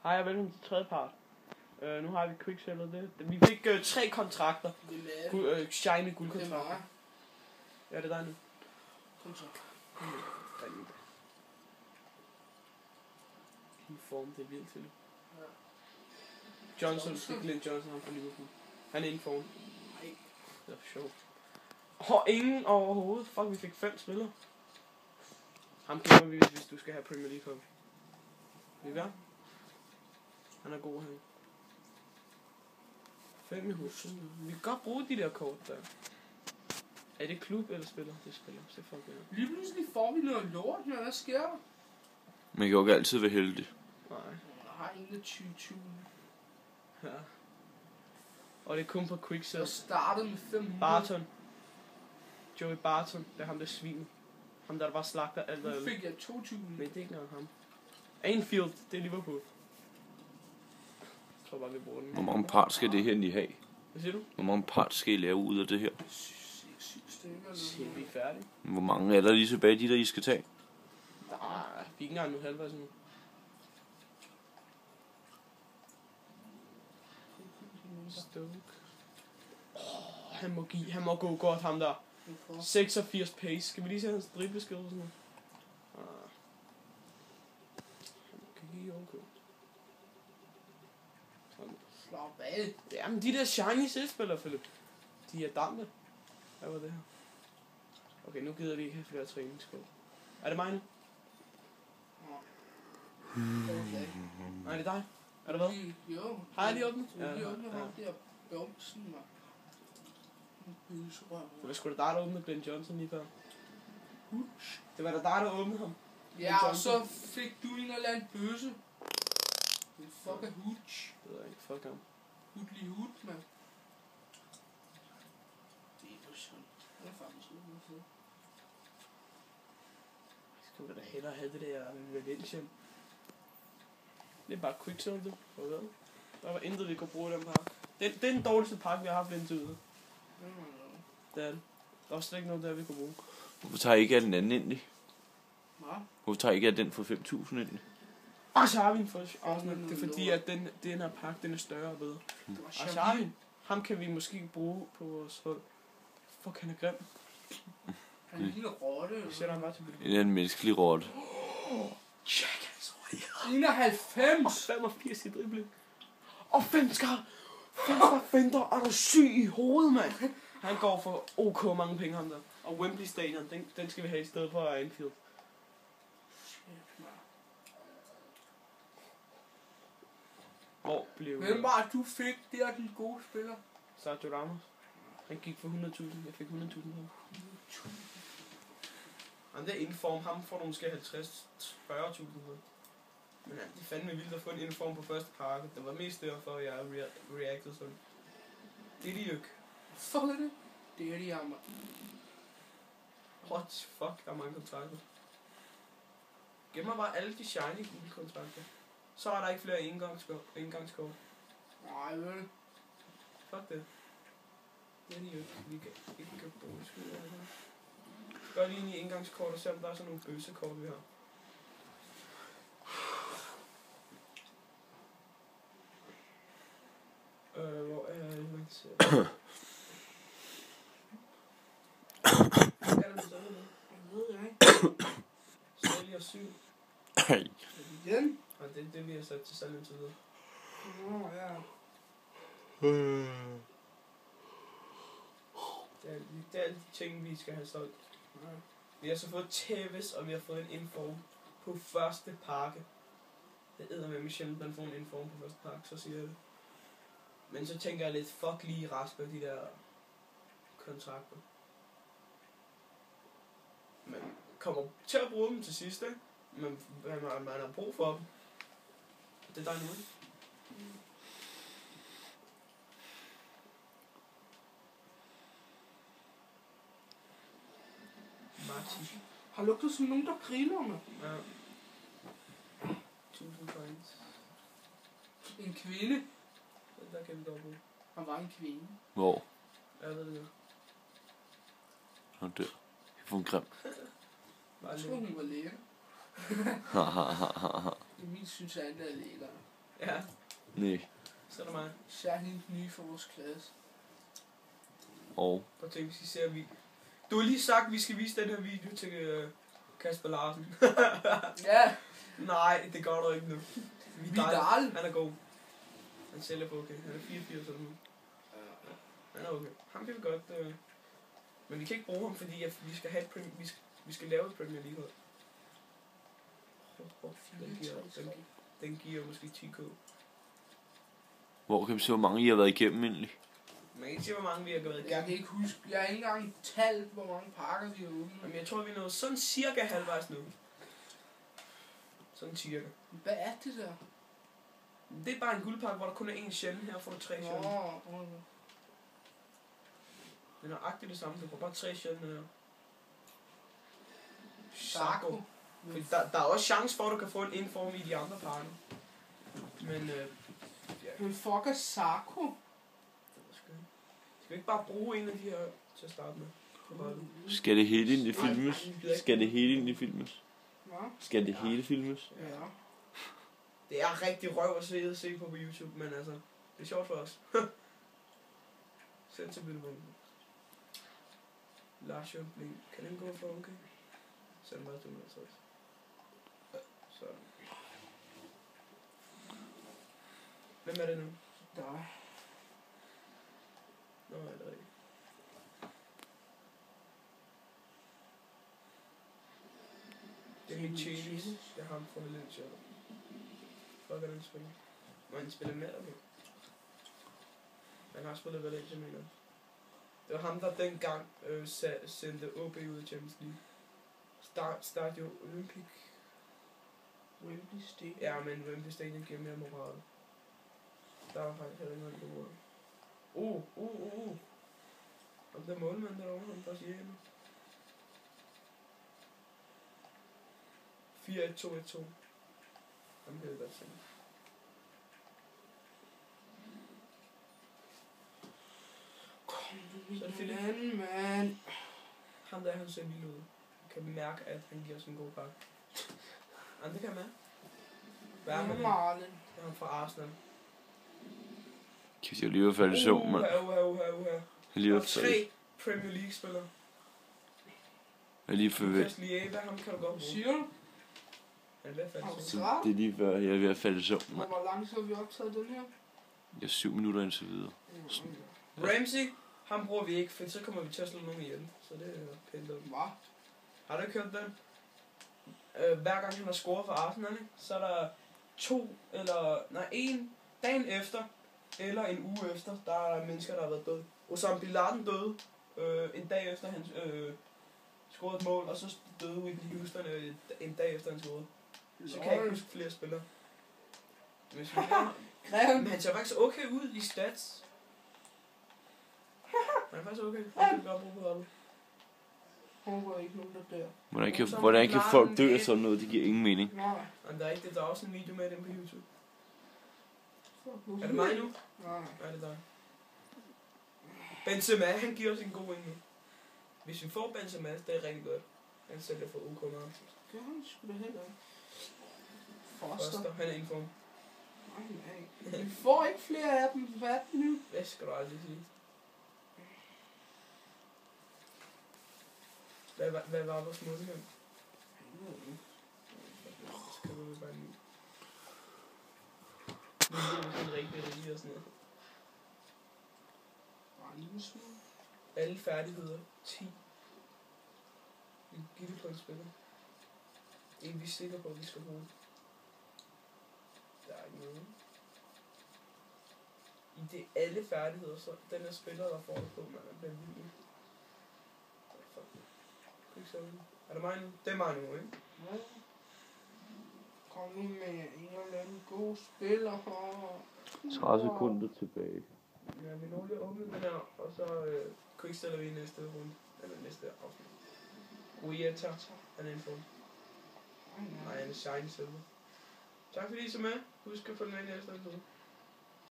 Hej og velkommen til tredje part. Nu har vi quicksellet det. Vi fik 3 kontrakter. Shiny guldkontrakter. Ja, det er dig nu. Kom så. Din form, det er vildt til. Johnson, det er Glenn Johnson, han fra Liverpool. Han er inde form. Nej. Det er for sjovt. Ingen overhovedet. Fuck, vi fik 5 spillere. Ham kæmper vi, hvis du skal have Premier League Cup. Vi gør. Han er god her. 5 i huset. Vi kan godt bruge de der kort der. Er det klub eller spiller? Det spiller. Så fuck ja. Lige pludselig får vi noget lort, når der sker der. Man kan jo ikke altid være heldig. Nej. Jeg har 21. Ja. Og det er kun på quicksell. Jeg startede med 500. Barton. Joey Barton. Det er ham der sviner. Ham der bare slagter alt og Nu alt. fik jeg 2000. Men det er ikke nok ham. Anfield. Det er Liverpool. Jeg tror bare vi bruger den. Hvor mange part skal det her lige have? Hvad siger du? Hvor mange part skal I lave ud af det her? 6-7 stykker. Siger vi er færdige? Hvor mange er der lige tilbage, de der I skal tage? Nej, vi er ikke engang nu halvvejs nu. Stoke. Han må gå godt, ham der. 86 pace. Skal vi lige se hans dribleskede og sådan noget? Han kan give okay. Sådan. Slap af. Jamen de der shiny spillere, Philip. De er dampe. Hvad var det her? Okay, nu gider vi ikke have flere træningssko. Er det mig nu? Okay. Nej, det er dig. Er det hvad? Jo. Har jeg lige åbnet? Du har lige åbnet ham der bumsen, mand. Det var sgu da dig, der åbnede Glenn Johnson lige før. Det var da dig, der åbnede ham. Ja, og så fik du en eller anden bøsse. En fucking hooch. Det ved jeg ikke. Fuck ham. Hudlig hud, mand. Det er jo sådan. Det er faktisk noget. Skal vi da hellere have det der Valencia. Det er bare quicksell, det. Der var intet, vi kunne bruge i den park. Det er den dårligste park, vi har haft indtil videre. Det er det. Der var slet ikke noget der, vi kunne bruge. Hvorfor tager I ikke af den anden endelig? Hvad? Hvorfor tager I ikke af den for 5.000 endelig? Og så har vi en for Arsenal. Det er fordi, at den her park, den er større og bedre. Og så har vi ham kan vi måske bruge på vores hold. Fuck, han er grim. Han er en lille rotte. Vi sætter ham bare til En eller anden menneskelig rotte. Check, han så 91! 85 i dribling. Og 5 skarp fender, og du er syg i hovedet, mand. Han går for ok mange penge, ham der. Og Wembley Stadion, den skal vi have i stedet for Anfield. Hvor blev Hvem var det, du fik der, den gode spiller? Sergio Ramos. Han gik for 100.000. Jeg fik 100.000 her. Han der inform, ham får du måske 50-40.000 for. Men det er fandme vildt at få en inform på første pakke. Det var mest derfor, jeg reactede sådan. Det er de jo ikke. Fuck er det? Det er de jammer. What fuck, der er mange kontrakter. Gemmer bare alle de shiny gule kontrakter. Så er der ikke flere engangskort. Nej, ved det. Fuck det. Det er de jo ikke. Vi kan ikke bruge det. Gør lige ind i engangskort og se om der er sådan nogle bøssekort vi har. Hvor er jeg? Hvad er det så med? Jeg ved jeg ikke. Sælger 7. Igen? Og det er det, vi har sat til salg indtil videre. Nå, ja. Det er alle de ting, vi skal have solgt. Ja. Vi har så fået Tevez, og vi har fået en inform på første pakke. Det æder med sjældent, man får en inform på første pakke, så siger jeg det. Men så tænker jeg lidt, fuck lige Rasper, de der kontrakter. Man kommer til at bruge dem til sidst, ikke? Men man har brug for dem. Det er der nu, ikke? Martin. Har lugtet som nogen, der griller med. Ja. 1000 points. En kvinde. Der kan vi godt bruge. Han var en kvinde. Hvor? Jeg ved det jo. Han dør. Jeg får en grim. Jeg tror, hun var lækker. Emil synes, at alle er lækker. Ja, Nej. så er der mig. Særligt nye for vores klasse. Og Prøv at tænke, hvis I ser vi. Du har lige sagt, at vi skal vise den her video til Kasper Larsen. Ja, Nej, det gør du ikke nu. Vidal. Han er god. Han sælger på okay. Han er 84 eller nu. Han er okay. Ham kan vi godt. Men vi kan ikke bruge ham, fordi vi skal have vi skal lave et Premier League hold. Den giver måske 10k. hvor kan vi se, hvor mange I har været igennem egentlig? Man kan ikke se, hvor mange vi har været Jeg igennem. kan ikke huske, jeg har ikke engang talt, hvor mange pakker vi har åbnet. Men jeg tror, vi er nået sådan cirka halvvejs nu. Sådan cirka. Hvad er det der? Det er bare en guldpakke, hvor der kun er én sjældent. Her får du 3 sjældent. Okay. Det er nøjagtigt det samme. Du får bare 3 sjældent her. Sarko. Fordi der er også chance for, at du kan få en inform i de andre pakker. Men Men fuck er Sarko? skal vi ikke bare bruge en af de her til at starte med? Skal det hele egentlig filmes? Skal det hele egentlig filmes? Hvad? Skal det hele filmes? Ja. Det er rigtig røv at se på YouTube, men altså, det er sjovt for os. Send til Bilbon. Lars Jørgen Blink. Kan den gå for okay? Send mig 250. Så. Hvem er det nu? Der. Nå, er det rigtigt. Det er min Chilis. Jeg har ham fra Valencia. Fuck er den spiller? Må han spille med eller han har spillet Valencia, mener jeg. Det var ham, der dengang sendte OB ud i Champions League. Stadio Olympic. Wembley Stadium. Ja, men Wembley Stadium giver mere moral. Der var faktisk heller ikke noget på bordet. Ham der målmand derovre, ham brasilianer. 4-1-2-1-2. Ham kan jeg godt se. Kom nu, Så er det Philip. mand. Ham der, han ser vild ud. Jeg kan mærke, at han giver os en god pakke. Det kan man. Hvad er man? Marlen. Det er ham fra Arsenal. Kæft, jeg lige var faldet i søvn, mand. Jeg Jeg lige var har 3 faldet. Premier League spillere. Jeg lige for Lukas Lieva, ham kan du godt Hvad bruge. siger du? Han er ved at falde Har du i søvn. Så det er lige før, jeg er ved at falde i søvn, mand. Hvor lang tid har vi optaget den her? Jeg er 7 minutter indtil videre. Ramsey, ham bruger vi ikke, for så kommer vi til at slå nogen ihjel. Så det er pænt dumt. Hvad? Har du ikke hørt den? Hver gang han har scoret for Arsenal, ikke? Så er der en dagen efter, eller en uge efter, der er mennesker, der har været døde. Osama Bin Laden døde en dag efter han scorede et mål, og så døde Whitney Houston en dag efter han scorede. Så kan jeg ikke huske flere spillere. Hvis vi men han ser faktisk okay ud i stats. Han er faktisk okay. Han kan godt bruge på holdet. Håber ikke nogen, der dør. Hvordan kan folk dø af sådan noget? Det giver ingen mening. Nej. Men der er ikke det. Der er også en video med dem på YouTube. Fuck, Er det mig nu? Nej. Ja, det er dig. Benzema, han giver os en god en nu. Hvis vi får Benzema, det er rigtig godt. Han sælger for OK meget. Det har han sgu da heller ikke. Foster, han er i form. Nej. Vi får ikke flere af dem. Hvad er det nu? Hvad skal du aldrig sige? Hvad var vores mål her? Så kan vi bare lige. Nu er det sådan rigtig rige og sådan noget. Bare en lille smule. Alle færdigheder. 10. Vi kan give det på en spiller. En vi er sikre på, at vi skal bruge. Der er ikke noget. I det alle færdigheder, så den her spiller, der får det på, man er blevet vild. Er det mig nu? Det er mig nu, ikke? Ja. Kom nu med en eller anden god spiller. 30 sekunder tilbage. Ja, vi når lige at åbne den her, og så quickstiller vi i næste runde. Eller næste afsnit. Ruieta, han er en form. Nej, han er shiny silver. Tak fordi I så med. Husk at følge med i næste episode.